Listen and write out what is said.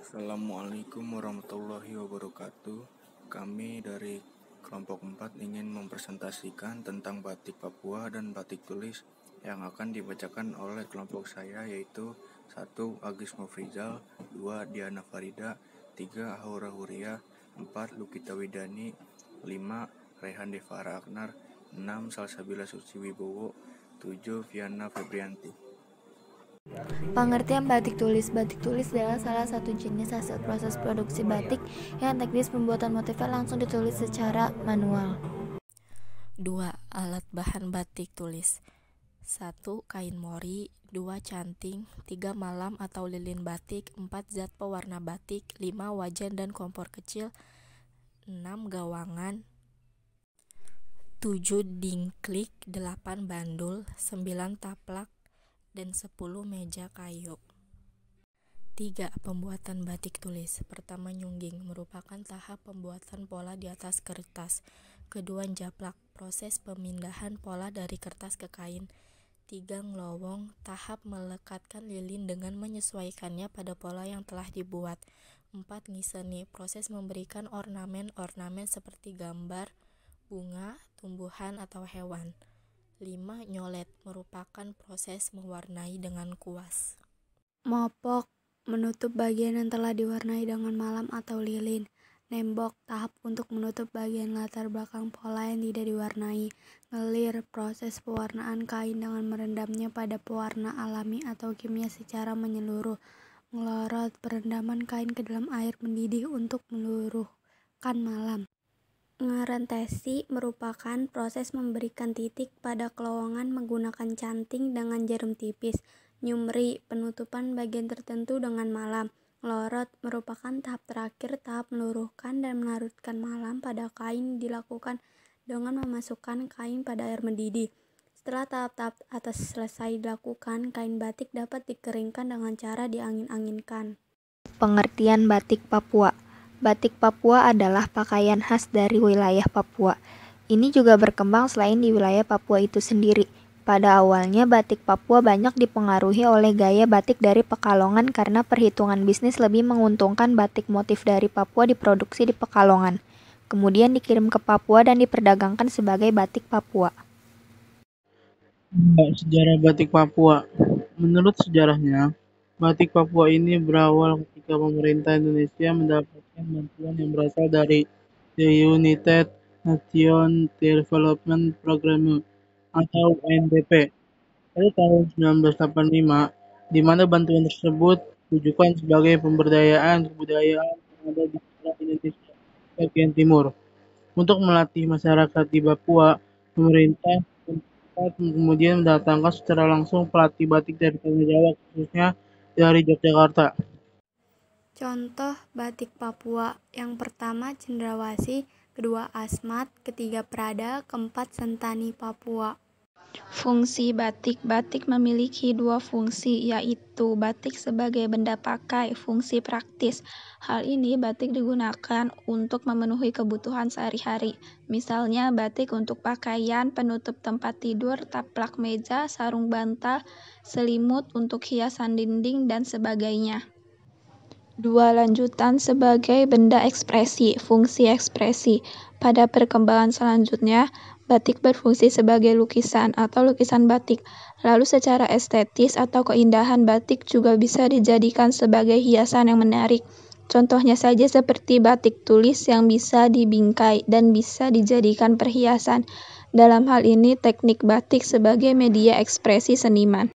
Assalamualaikum warahmatullahi wabarakatuh. Kami dari kelompok 4 ingin mempresentasikan tentang batik Papua dan batik tulis yang akan dibacakan oleh kelompok saya, yaitu 1. Agis Mufrizal, 2. Diana Farida, 3. Aura Huria, 4. Lukita Widani, 5. Rehan Devara Aknar, 6. Salsabila Suci Wibowo, 7. Viana Febrianti. Pengertian batik tulis. Batik tulis adalah salah satu jenis hasil proses produksi batik yang teknis pembuatan motifnya langsung ditulis secara manual. 2. Alat bahan batik tulis. 1. Kain mori, 2. Canting, 3. Malam atau lilin batik, 4. Zat pewarna batik, 5. Wajan dan kompor kecil, 6. Gawangan, 7. dingklik, 8. bandul, 9. taplak, dan 10. meja kayu. 3. Pembuatan batik tulis. Pertama, nyungging merupakan tahap pembuatan pola di atas kertas. Kedua, japlak, proses pemindahan pola dari kertas ke kain. 3. Ngelowong, tahap melekatkan lilin dengan menyesuaikannya pada pola yang telah dibuat. 4. Ngiseni, proses memberikan ornamen-ornamen seperti gambar, bunga, tumbuhan, atau hewan. 5. Nyolet, merupakan proses mewarnai dengan kuas. Mopok, menutup bagian yang telah diwarnai dengan malam atau lilin. Nembok, tahap untuk menutup bagian latar belakang pola yang tidak diwarnai. Ngelir, proses pewarnaan kain dengan merendamnya pada pewarna alami atau kimia secara menyeluruh. Ngelorot, perendaman kain ke dalam air mendidih untuk meluruhkan malam. Ngerentesi merupakan proses memberikan titik pada kelowongan menggunakan canting dengan jarum tipis. Nyumri, penutupan bagian tertentu dengan malam. Ngelorot merupakan tahap terakhir, tahap meluruhkan dan melarutkan malam pada kain dilakukan dengan memasukkan kain pada air mendidih. Setelah tahap-tahap atas selesai dilakukan, kain batik dapat dikeringkan dengan cara diangin-anginkan. Pengertian batik Papua. Batik Papua adalah pakaian khas dari wilayah Papua. Ini juga berkembang selain di wilayah Papua itu sendiri. Pada awalnya, batik Papua banyak dipengaruhi oleh gaya batik dari Pekalongan karena perhitungan bisnis lebih menguntungkan batik motif dari Papua diproduksi di Pekalongan. Kemudian dikirim ke Papua dan diperdagangkan sebagai batik Papua. Sejarah batik Papua. Menurut sejarahnya, batik Papua ini berawal ketika pemerintah Indonesia mendapatkan bantuan yang berasal dari The United Nations Development Programme atau UNDP pada tahun 1985, di mana bantuan tersebut ditujukan sebagai pemberdayaan kebudayaan yang ada di daerah Indonesia bagian timur. Untuk melatih masyarakat di Papua, pemerintah kemudian mendatangkan secara langsung pelatih batik dari Tanah Jawa, khususnya dari Yogyakarta. Contoh batik Papua. Yang pertama Cendrawasih, kedua Asmat, ketiga Prada, keempat Sentani Papua. Fungsi batik. Batik memiliki dua fungsi, yaitu batik sebagai benda pakai, fungsi praktis. Hal ini batik digunakan untuk memenuhi kebutuhan sehari-hari. Misalnya batik untuk pakaian, penutup tempat tidur, taplak meja, sarung bantal, selimut untuk hiasan dinding, dan sebagainya. Dua lanjutan sebagai benda ekspresi, fungsi ekspresi. Pada perkembangan selanjutnya, batik berfungsi sebagai lukisan atau lukisan batik. Lalu secara estetis atau keindahan batik juga bisa dijadikan sebagai hiasan yang menarik. Contohnya saja seperti batik tulis yang bisa dibingkai dan bisa dijadikan perhiasan. Dalam hal ini teknik batik sebagai media ekspresi seniman.